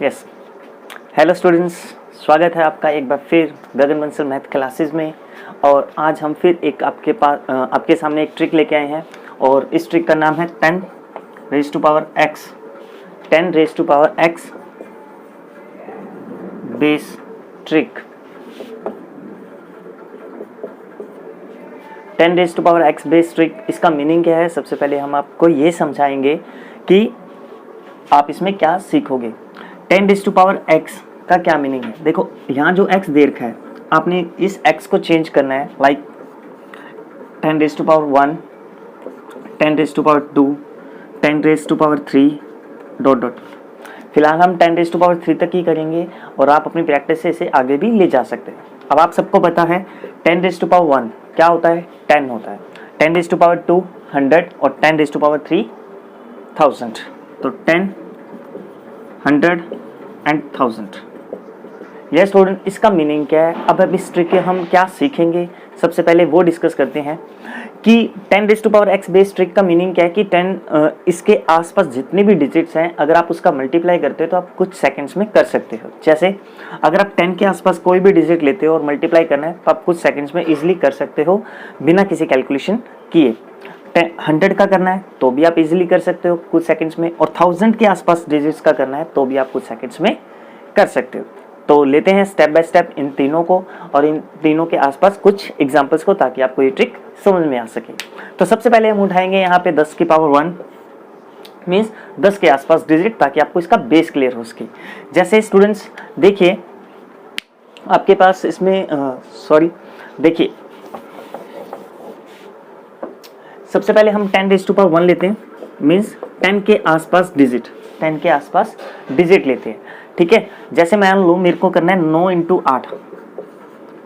Yes, hello students, स्वागत है आपका एक बार फिर गगन बंसल मैथ क्लासेस में। और आज हम फिर एक आपके सामने एक ट्रिक लेके आए हैं और इस ट्रिक का नाम है 10 raise to power x, 10 raise to power x base trick. 10 raise to power x base trick, इसका मीनिंग क्या है? सबसे पहले हम आपको ये समझाएंगे कि आप इसमें क्या सीखोगे। 10 रेज़ टू पावर x का क्या मीनिंग है? देखो, यहाँ जो x दे रखा है, आपने इस x को चेंज करना है। Like 10 raise to power 1, 10 raise to power 2, 10 raise to power 3 dot dot. फिलहाल हम 10 रेज़ टू पावर 3 तक ही करेंगे और आप अपनी प्रैक्टिस से इसे आगे भी ले जा सकते हैं। अब आप सबको पता है 10 रेज़ टू पावर 1 क्या होता है? 10 होता है। 10 रेज़ टू पावर 2 100 और 10 रेज़ टू पावर 3 1000। तो 10, 100 एंड 1000। यह स्टूडेंट, इसका मीनिंग क्या है? अब इस ट्रिक के हम क्या सीखेंगे, सबसे पहले वो डिस्कस करते हैं कि 10 raise to power x base trick का मीनिंग क्या है कि 10 इसके आसपास जितनी भी डिजिट्स हैं, अगर आप उसका मल्टीप्लाई करते हो तो आप कुछ सेकंड्स में कर सकते हो। जैसे अगर आप 10 के आसपास कोई भी डिजिट लेते हो और मल्टीप्लाई करना है तो आप कुछ सेकंड्स में इजीली कर सकते हो बिना किसी कैलकुलेशन किए। 100 का करना है तो भी आप इजीली कर सकते हो कुछ सेकंड्स में, और 1000 के आसपास डिजिट्स का करना है तो भी आप कुछ सेकंड्स में कर सकते हो। तो लेते हैं स्टेप बाय स्टेप इन तीनों को और इन तीनों के आसपास कुछ एग्जांपल्स को, ताकि आपको ये ट्रिक समझ में आ सके। तो सबसे पहले हम उठाएंगे यहाँ पे 10 की पावर 1 मीन्स 10 के आसपास डिजिट, ताकि आपको इसका बेस क्लियर हो सके। जैसे स्टूडेंट्स देखिए, आपके पास इसमें देखिए, सबसे पहले हम 10 रेज़ टू पावर 1 लेते हैं, मीन्स 10 के आसपास डिजिट, 10 के आसपास डिजिट लेते हैं। ठीक है, जैसे मान लो मेरे को करना है 9 × 8,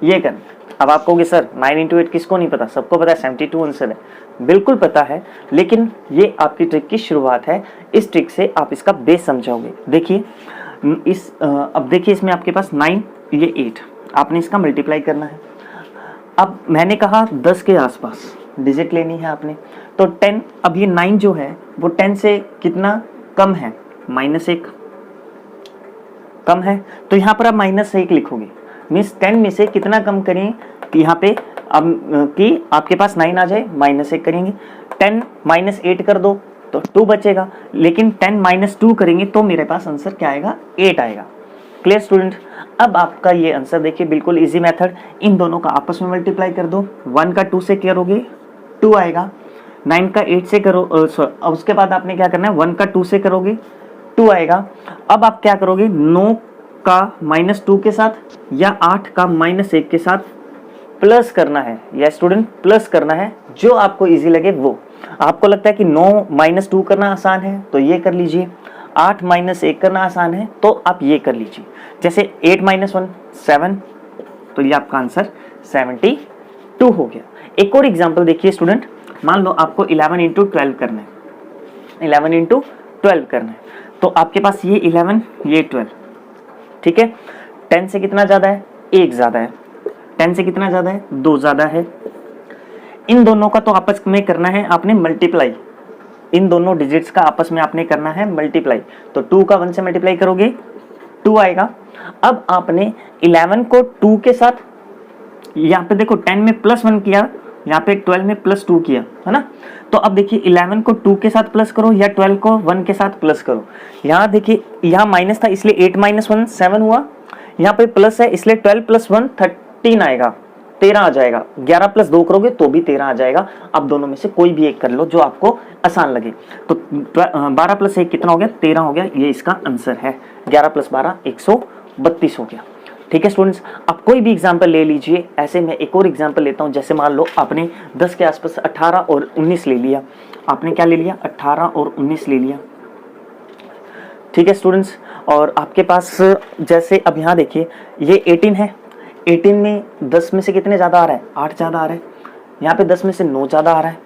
ये करना। अब आप कहोगे सर 9 × 8 किसको नहीं पता? सबको पता है, 72 आंसर है। बिल्कुल पता है, लेकिन ये आपकी ट्रिक की शुरुआत है। इस ट्रिक से आप इसका बेस समझोगे। देखिए अब देखिए, इसमें आपके पास 9, ये 8, आपने इसका मल्टीप्लाई करना है। अब मैंने कहा 10 के आसपास डिजिट लेनी है आपने, तो 10, अब ये 9 जो है वो 10 से कितना कम है? -1 कम है, तो यहाँ पर आप -1 लिखोगे। मीन्स 10 में से कितना कम करें कि यहाँ पे अब कि आपके पास 9 आ जाए, -1 करेंगे। 10 -8 कर दो तो 2 बचेगा, लेकिन 10 -2 करेंगे तो मेरे पास आंसर क्या आएगा? 8 आएगा। Clear student? अब आपका ये आंसर देखिए, बिल्कुल इजी मेथड, इन दोनों का आपस में मल्टीप्लाई कर दो। 1 का 2 से करोगे 2 आएगा, 9 का 8 से करो, उसके बाद आपने क्या करना है, 1 का 2 से करोगे 2 आएगा। अब आप क्या करोगे, 9 का -2 के साथ या 8 का -1 के साथ प्लस करना है। या स्टूडेंट, प्लस करना है, जो आपको इजी लगे वो। आपको लगता है कि 9 -2 करना आसान है तो ये कर लीजिए, 8 -1 करना आसान है तो आप ये कर लीजिए। जैसे 8 - 1 7, तो ये आपका आंसर 72 हो गया। एक और एग्जांपल देखिए स्टूडेंट, मान लो आपको 11 × 12 करना है, 11 × 12 करना है, तो आपके पास ये 11, ये 12। ठीक है, 10 से कितना ज़्यादा है? 1 ज़्यादा है। 10 से कितना ज़्यादा है? 2 ज़्यादा है। इन दोनों का तो आपस में करना है आपने मल्टीप्लाई, इन दोनों डिजिट्स का आपस में आपने करना है मल्टीप्लाई। तो 2 का 1 से मल्टीप्लाई करोगे 2 आएगा। अब आपने 11 को 2 के साथ, यहाँ पे देखो 10 में +1 किया, यहाँ पे 12 में +2 किया, है ना? तो अब देखिए 11 को 2 के साथ प्लस करो या 12 को 1 के साथ प्लस करो। यहाँ देखिए, यहाँ माइनस था इसलिए 8 - 1 7 हुआ, यहाँ पे प्लस है इसलिए 12 + 1 13 आएगा, 13 आ जाएगा। 11 + 2 करोगे तो भी 13 आ जाएगा। अब दोनों में से कोई भी एक कर लो जो आपको आसान लगे। तो 12 + 1 कितना हो गया? 13 हो गया। ये इसका आंसर है। 11 + 12 132 हो गया। ठीक है स्टूडेंट्स, आप कोई भी एग्जाम्पल ले लीजिए। ऐसे मैं एक और एग्जाम्पल लेता हूँ। जैसे मान लो आपने 10 के आसपास 18 और 19 ले लिया। आपने क्या ले लिया? 18 और 19 ले लिया। ठीक है स्टूडेंट्स, और आपके पास जैसे अब यहाँ देखिए, ये 18 है। 18 में 10 में से कितने ज़्यादा आ रहा है? 8 ज़्यादा आ रहा है। यहाँ पे 10 में से 9 ज़्यादा आ रहा है।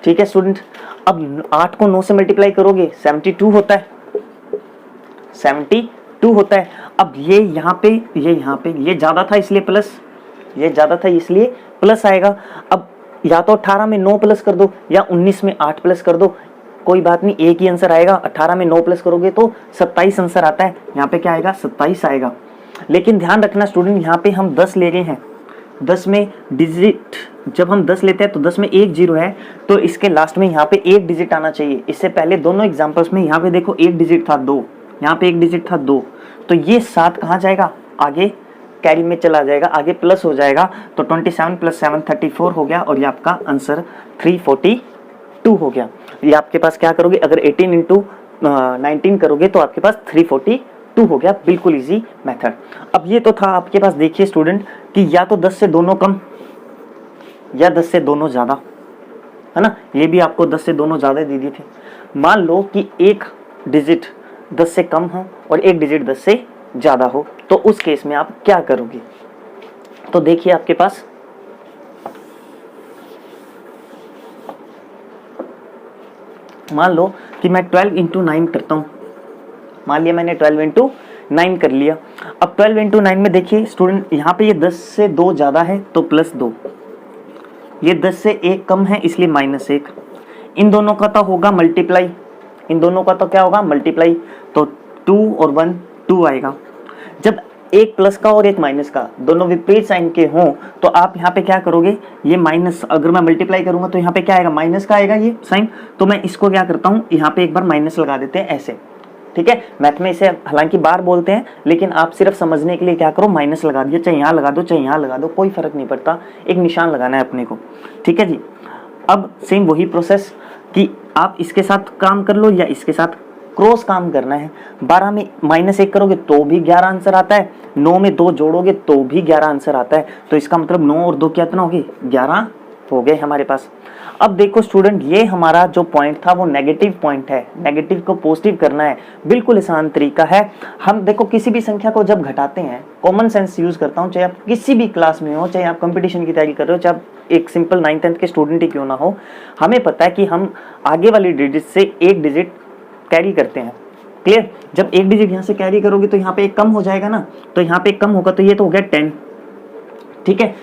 ठीक है स्टूडेंट, अब 8 को 9 से मल्टीप्लाई करोगे 72 होता है, 72 होता है। अब ये यहाँ पे ये ज़्यादा था इसलिए प्लस, ये ज़्यादा था इसलिए प्लस आएगा। अब या तो 18 में 9 प्लस कर दो या 19 में 8 प्लस कर दो, कोई बात नहीं, एक ही आंसर आएगा। 18 में 9 प्लस करोगे तो 27 आंसर आता है। यहाँ पे क्या आएगा, 27 आएगा। लेकिन ध्यान रखना स्टूडेंट, यहाँ पे हम 10 ले रहे हैं। 10 में डिजिट जब हम 10 लेते हैं तो 10 में एक जीरो है, तो इसके लास्ट में यहाँ पे एक डिजिट आना चाहिए। इससे पहले दोनों एग्जाम्पल्स में यहाँ पे देखो एक डिजिट था 2, यहाँ पे एक डिजिट था 2, तो ये 7 कहाँ जाएगा, आगे कैरी में चला जाएगा, आगे प्लस हो जाएगा। तो 27 + 7 34 हो गया, और ये आपका आंसर 342 हो गया। ये आपके पास क्या करोगे, अगर 18 × 19 करोगे तो आपके पास 342 हो गया। बिल्कुल इजी मेथड। अब ये तो था आपके पास, देखिए स्टूडेंट, कि या तो 10 से दोनों कम या 10 से दोनों ज़्यादा, है ना। ये भी आपको 10 से दोनों ज़्यादा दे दिए थे। मान लो कि एक डिजिट 10 से कम हो और एक डिजिट 10 से ज़्यादा हो, तो उस केस में आप क्या करोगे। तो देखिए आपके पास मान लो कि मैं 12 × 9 करता हूँ। मान लिया मैंने 12 × 9 कर लिया। अब 12 × 9 में देखिए स्टूडेंट, यहाँ पे ये 10 से 2 ज़्यादा है तो +2, ये 10 से 1 कम है इसलिए -1। इन दोनों का तो होगा मल्टीप्लाई, इन दोनों का तो क्या होगा, मल्टीप्लाई। तो 2 और 1 2 आएगा। जब एक प्लस का और एक माइनस का दोनों विपरीत साइन के हों तो आप यहाँ पे क्या करोगे, ये माइनस अगर मैं मल्टीप्लाई करूंगा तो यहाँ पे क्या आएगा, माइनस का आएगा ये साइन। तो मैं इसको क्या करता हूँ, यहाँ पे एक बार माइनस लगा देते हैं ऐसे, ठीक है। मैथ में इसे हालांकि बार बोलते हैं, लेकिन आप सिर्फ समझने के लिए क्या करो, माइनस लगा दिया, चाहे यहाँ लगा दो चाहे यहाँ लगा दो, कोई फर्क नहीं पड़ता, एक निशान लगाना है अपने को, ठीक है जी। अब सेम वही प्रोसेस कि आप इसके साथ काम कर लो या इसके साथ क्रॉस काम करना है। 12 में -1 करोगे तो भी 11 आंसर आता है, 9 में 2 जोड़ोगे तो भी 11 आंसर आता है। तो इसका मतलब 9 और 2 कितना हो गए, 11 हो गए हमारे पास। अब देखो स्टूडेंट, ये हमारा जो पॉइंट था वो नेगेटिव पॉइंट है, नेगेटिव को पॉजिटिव करना है। बिल्कुल आसान तरीका है। हम देखो किसी भी संख्या को जब घटाते हैं, कॉमन सेंस यूज करता हूँ, चाहे आप किसी भी क्लास में हो, चाहे आप कंपटीशन की तैयारी कर रहे हो, चाहे आप एक सिंपल 9th 10th के स्टूडेंट ही क्यों ना हो, हमें पता है कि हम आगे वाली डिजिट से एक डिजिट कैरी करते हैं। क्लियर। जब एक डिजिट यहाँ से कैरी करोगे तो यहाँ पे एक कम हो जाएगा ना, तो यहाँ पे एक कम होगा, तो ये तो हो गया 10, ठीक है।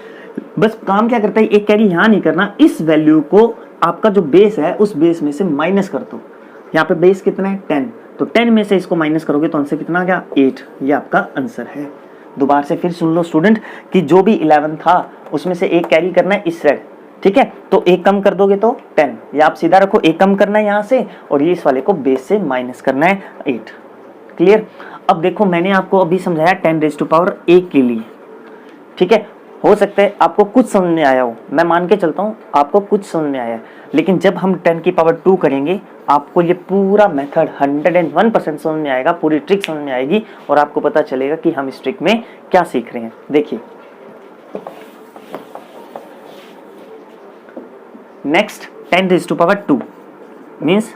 बस काम क्या करता है, एक कैरी यहाँ नहीं करना, इस वैल्यू को आपका जो बेस है उस बेस में से माइनस कर दो। यहाँ पे बेस कितना है, 10, तो 10 में से इसको माइनस करोगे तो आंसर कितना आ गया, 8। ये आपका आंसर है। दोबारा से फिर सुन लो स्टूडेंट कि जो भी 11 था उसमें से एक कैरी करना है इस साइड, ठीक है। तो एक कम कर दोगे तो 10, या आप सीधा रखो, एक कम करना है यहाँ से और ये इस वाले को बेस से माइनस करना है 8। क्लियर। अब देखो मैंने आपको अभी समझाया 10⁻1 के लिए, ठीक है। हो सकता है आपको कुछ समझ में आया हो, मैं मान के चलता हूँ आपको कुछ समझ में आया है, लेकिन जब हम 10⁻2 करेंगे आपको ये पूरा मेथड 101% समझ में आएगा, पूरी ट्रिक समझ में आएगी और आपको पता चलेगा कि हम इस ट्रिक में क्या सीख रहे हैं। देखिए नेक्स्ट 10⁻2 मीन्स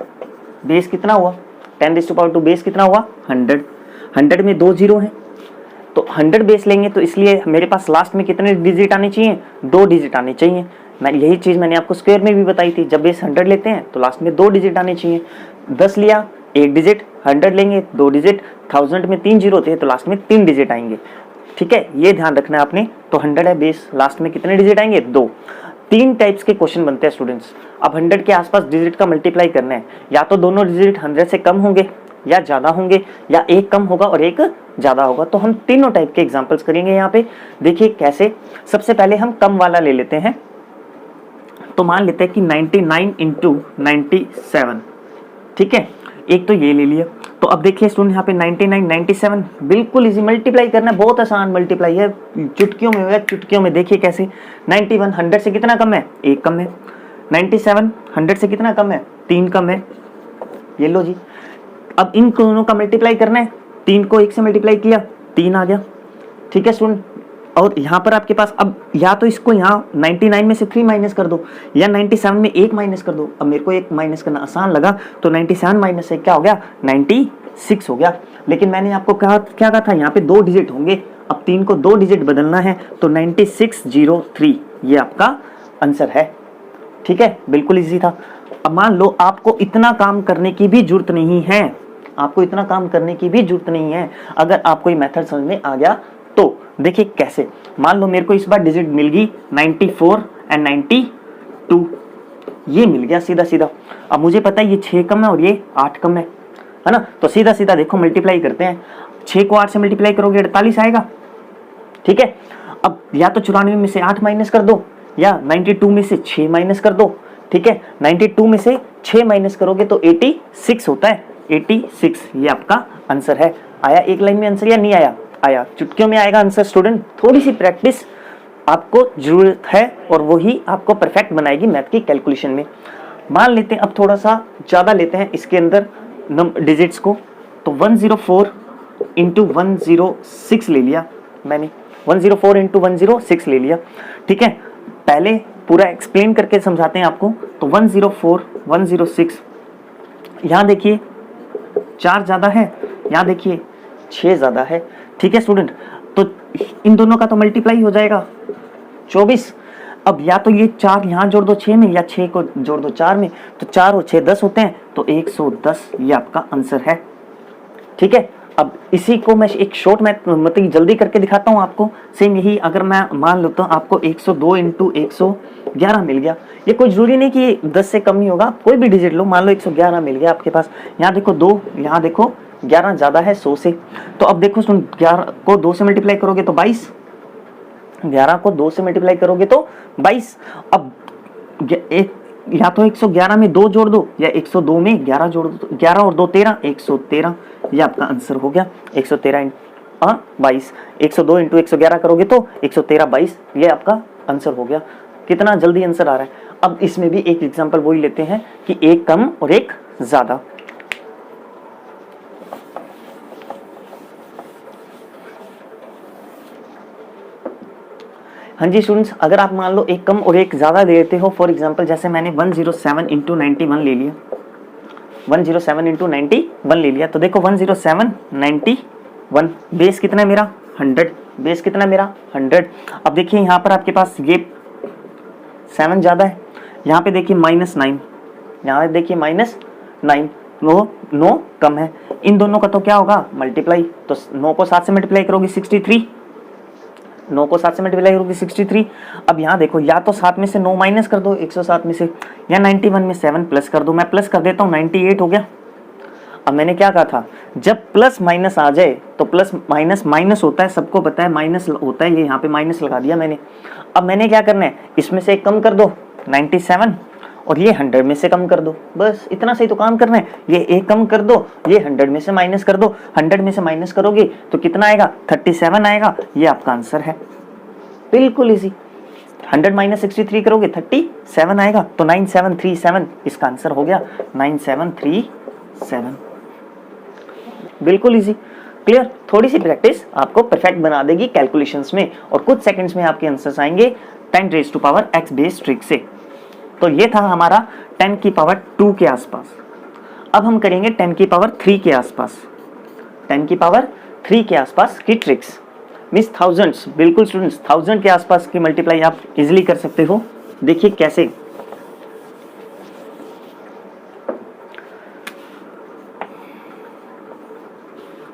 बेस कितना हुआ, 10⁻2 बेस कितना हुआ, 100। 100 में 2 जीरो हैं तो 100 बेस लेंगे, तो इसलिए मेरे पास लास्ट में कितने डिजिट आने चाहिए, 2 डिजिट आने चाहिए। मैं यही चीज़ मैंने आपको स्क्वायर में भी बताई थी, जब बेस 100 लेते हैं तो लास्ट में 2 डिजिट आने चाहिए। 10 लिया 1 डिजिट, 100 लेंगे 2 डिजिट, 1000 में 3 जीरो होते हैं तो लास्ट में 3 डिजिट आएंगे, ठीक है। ये ध्यान रखना है आपने। तो 100 है बेस, लास्ट में कितने डिजिट आएंगे, 2। 3 टाइप्स के क्वेश्चन बनते हैं स्टूडेंट्स। अब 100 के आसपास डिजिट का मल्टीप्लाई करना है, या तो दोनों डिजिट 100 से कम होंगे या ज्यादा होंगे, या एक कम होगा और एक ज्यादा होगा। तो हम तीनों टाइप के एग्जांपल्स करेंगे यहाँ पे। देखिए कैसे, सबसे पहले हम कम वाला ले लेते हैं। तो मान लेते हैं कि 99 × 97, ठीक है। एक तो ये ले लिया। तो अब देखिए स्टूडेंट यहाँ पे 99 97 बिल्कुल इजी, मल्टीप्लाई करना बहुत आसान मल्टीप्लाई है, चुटकियों में होगा, चुटकियों में। देखिए कैसे, 91 100 से कितना कम है, 1 कम है। 97 100 से कितना कम है, 3 कम है। ये लो जी। अब इन दोनों का मल्टीप्लाई करना है, 3 को 1 से मल्टीप्लाई किया 3 आ गया, ठीक है स्टूडेंट। और यहाँ पर आपके पास अब या तो इसको यहाँ 99 में से 3 माइनस कर दो, या 97 में 1 माइनस कर दो। अब मेरे को 1 माइनस करना आसान लगा, तो 97 माइनस 1 क्या हो गया, 96 हो गया। लेकिन मैंने आपको क्या कहा था, यहाँ पे 2 डिजिट होंगे। अब 3 को 2 डिजिट बदलना है, तो 9603 ये आपका आंसर है, ठीक है। बिल्कुल इजी था। अब मान लो आपको इतना काम करने की भी जरूरत नहीं है, आपको इतना काम करने की भी जरूरत नहीं है, अगर आपको ये मेथड समझ में आ गया तो। देखिए कैसे, मान लो मेरे को इस बार डिजिट मिल गई 94 और 92, ये मिल गया सीधा सीधा। अब मुझे पता है ये 6 कम है और ये 8 कम है ना, तो सीधा सीधा देखो मल्टीप्लाई करते हैं। 6 को 8 से मल्टीप्लाई करोगे 48 आएगा, ठीक है। अब या तो 94 में से 8 माइनस कर दो या 92 में से 6 माइनस कर दो, ठीक है। 92 में से 6 माइनस करोगे तो 86 होता है, 86 ये आपका आंसर है। आया एक लाइन में आंसर या नहीं आया? आया। चुटकियों में आएगा आंसर स्टूडेंट, थोड़ी सी प्रैक्टिस आपको जरूरत है और वही आपको परफेक्ट बनाएगी मैथ की कैलकुलेशन में। मान लेते हैं अब थोड़ा सा ज़्यादा लेते हैं इसके अंदर डिजिट्स को, तो 104 इंटू 106 ले लिया मैंने, 104 इंटू 106 ले लिया, ठीक है। पहले पूरा एक्सप्लेन करके समझाते हैं आपको। तो 104 106, यहाँ देखिए 4 ज़्यादा है, यहाँ देखिए 6 ज़्यादा है, ठीक है स्टूडेंट। तो इन दोनों का तो मल्टीप्लाई हो जाएगा 24। अब या तो ये 4 यहाँ जोड़ दो 6 में या 6 को जोड़ दो 4 में, तो 4 और 6 10 होते हैं, तो 110 ये आपका आंसर है, ठीक है। अब इसी को मैं एक शॉर्ट मैथ मतलब जल्दी करके दिखाता हूँ आपको। सेम यही अगर मैं मान लेता हूँ आपको 102 इंटू 111 मिल गया। ये कोई जरूरी नहीं कि 10 से कम ही होगा, कोई भी डिजिट लो, मान लो 111 मिल गया आपके पास। यहाँ देखो 2, यहाँ देखो 11 ज़्यादा है 100 से। तो अब देखो सुन, 11 को 2 से मल्टीप्लाई करोगे तो 22, 11 को 2 से मल्टीप्लाई करोगे तो 22। अब या तो 111 में 2 जोड़ दो या 102 में 11 जोड़ दो, 11 और 2 13, 113 ये आपका आंसर हो गया। 113 22, 102 इंटू 111 करोगे तो 113 22 ये आपका आंसर हो गया। कितना जल्दी आंसर आ रहा है। अब इसमें भी एक एग्जांपल वही लेते हैं कि एक कम और एक ज्यादा। हाँ जी स्टूडेंट्स, अगर आप मान लो एक कम और एक ज़्यादा दे देते हो, फॉर एग्जांपल जैसे मैंने 107 इंटू 91 ले लिया, 107 इंटू 91 ले लिया, तो देखो 107 91 बेस कितना है मेरा 100, बेस कितना है मेरा 100। अब देखिए यहाँ पर आपके पास ये 7 ज़्यादा है, यहाँ पे देखिए -9, यहाँ देखिए -9, 9 कम है। इन दोनों का तो क्या होगा मल्टीप्लाई, तो 9 को 7 से मल्टीप्लाई करोगे 63, 9 को 7 से मल्टीप्लाई करोगे 63। अब यहाँ देखो या तो 7 में से 9 माइनस कर दो 107 में से, या 91 में 7 प्लस कर दो। मैं प्लस कर देता हूँ 98 हो गया। अब मैंने क्या कहा था, जब प्लस माइनस आ जाए तो प्लस माइनस माइनस होता है, सबको पता है माइनस होता है, ये यहाँ पे माइनस लगा दिया मैंने। अब मैंने क्या करना है, इसमें से एक कम कर दो 97 और ये 100 में से कम कर दो, बस इतना सही तो काम करना है। ये एक कम कर दो, ये 100 में से माइनस कर दो, 100 में से माइनस करोगे तो कितना आएगा 37 आएगा, ये आपका आंसर है। बिल्कुल इजी। 100 माइनस 63 करोगे 37 आएगा, तो 9737 इसका आंसर हो गया, 9737। बिल्कुल इजी, क्लियर। थोड़ी सी प्रैक्टिस आपको परफेक्ट बना देगी कैलकुलेशंस में, और कुछ सेकंड्स में आपके आंसर्स आएंगे 10 raise to power x base trick से। तो ये था हमारा 10 की पावर 2 के आसपास। अब हम करेंगे 10 की पावर 3 के आसपास, 10 की पावर 3 के आसपास की ट्रिक्स, मीन्स थाउजेंड्स। बिल्कुल स्टूडेंट्स, 1000 के आसपास की मल्टीप्लाई आप इजीली कर सकते हो। देखिए कैसे,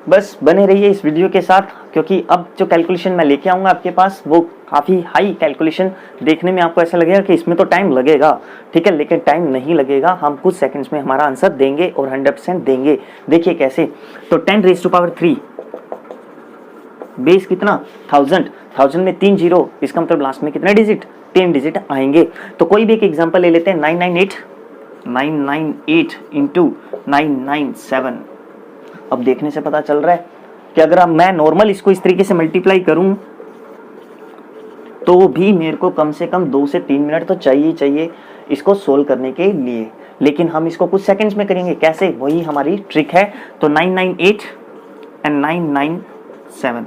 बस बने रहिए इस वीडियो के साथ, क्योंकि अब जो कैलकुलेशन मैं लेके आऊँगा आपके पास वो काफ़ी हाई कैलकुलेशन। देखने में आपको ऐसा लगेगा कि इसमें तो टाइम लगेगा, ठीक है, लेकिन टाइम नहीं लगेगा, हम कुछ सेकंड्स में हमारा आंसर देंगे और 100% देंगे। देखिए कैसे, तो 10 रेज़ टू पावर 3 बेस कितना 1000, 1000 में 3 जीरो, इसका मतलब लास्ट में कितने डिजिट 10 डिजिट आएंगे। तो कोई भी एक एग्जाम्पल ले लेते हैं, 998 इंटू 997। अब देखने से पता चल रहा है कि अगर मैं नॉर्मल इसको इस तरीके से मल्टीप्लाई करूं तो भी मेरे को कम से कम 2 से 3 मिनट तो चाहिए इसको सोल्व करने के लिए, लेकिन हम इसको कुछ सेकंड्स में करेंगे। कैसे, वही हमारी ट्रिक है। तो 998 एंड 997,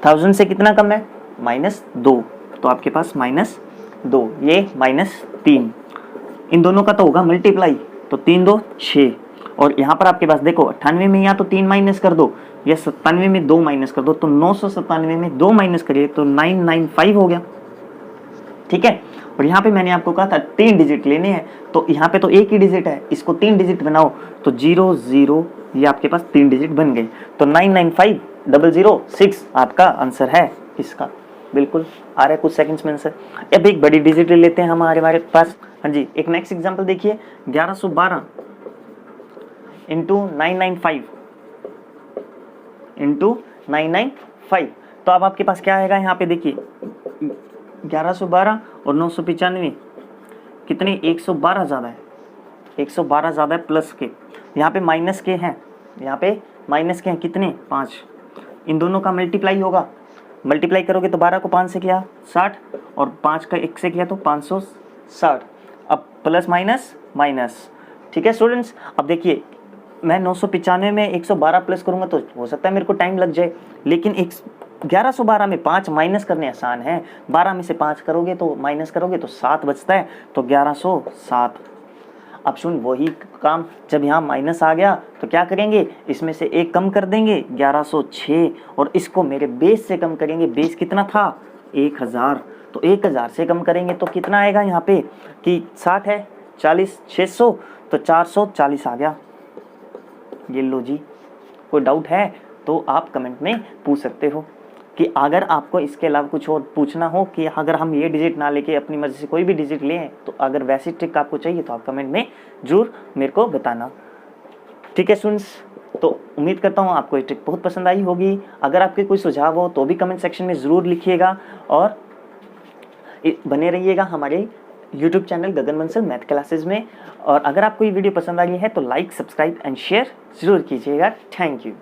1000 से कितना कम है -2, तो आपके पास -2, ये -3, इन दोनों का तो होगा मल्टीप्लाई, तो 3 2 6, और यहाँ पर आपके पास देखो 98 में या तो 3 माइनस कर दो या 97 में 2 माइनस कर दो, तो 997 में 2 माइनस करिए तो 995 हो गया, ठीक है। और यहाँ पे मैंने आपको कहा था 3 डिजिट लेने हैं, तो यहाँ पे तो एक ही डिजिट है, इसको 3 डिजिट बनाओ, तो 0 0 ये आपके पास 3 डिजिट बन गए, तो 995006 आपका आंसर है इसका। बिल्कुल आ रहा है कुछ सेकंड्स में आंसर। अब एक बड़ी डिजिट ले लेते हैं हमारे पास। हाँ जी, एक नेक्स्ट एग्जांपल देखिए, 1112 इंटू 995 इंटू 995। तो अब आपके पास क्या आएगा यहाँ पे देखिए, 1112 और 995 कितने, 112 ज़्यादा है, 112 ज़्यादा है प्लस के, यहाँ पे माइनस के हैं, यहाँ पे माइनस के हैं कितने, 5। इन दोनों का मल्टीप्लाई होगा, मल्टीप्लाई करोगे तो 12 को 5 से किया 60 और 5 का 1 से किया तो 560। अब प्लस माइनस माइनस, ठीक है स्टूडेंट्स। अब देखिए मैं 995 में 112 प्लस करूँगा तो हो सकता है मेरे को टाइम लग जाए, लेकिन 1112 में 5 माइनस करने आसान है। 12 में से 5 करोगे तो माइनस करोगे तो 7 बचता है, तो 1107। अब सुन, वही काम जब यहाँ माइनस आ गया तो क्या करेंगे, इसमें से एक कम कर देंगे 1106 और इसको मेरे बेस से कम करेंगे। बेस कितना था, 1000, तो 1000 से कम करेंगे तो कितना आएगा यहाँ पे कि 60 है, 40, 600 तो 440 आ गया। ये लो जी, कोई डाउट है तो आप कमेंट में पूछ सकते हो कि अगर आपको इसके अलावा कुछ और पूछना हो कि अगर हम ये डिजिट ना लेके अपनी मर्जी से कोई भी डिजिट लें, तो अगर वैसी ट्रिक आपको चाहिए तो आप कमेंट में जरूर मेरे को बताना। ठीक है स्टूडेंट्स, तो उम्मीद करता हूँ आपको ये ट्रिक बहुत पसंद आई होगी। अगर आपके कोई सुझाव हो तो भी कमेंट सेक्शन में ज़रूर लिखिएगा और बने रहिएगा हमारे YouTube चैनल गगन बंसल मैथ क्लासेस में। और अगर आपको ये वीडियो पसंद आई है तो लाइक, सब्सक्राइब एंड शेयर ज़रूर कीजिएगा। Thank you.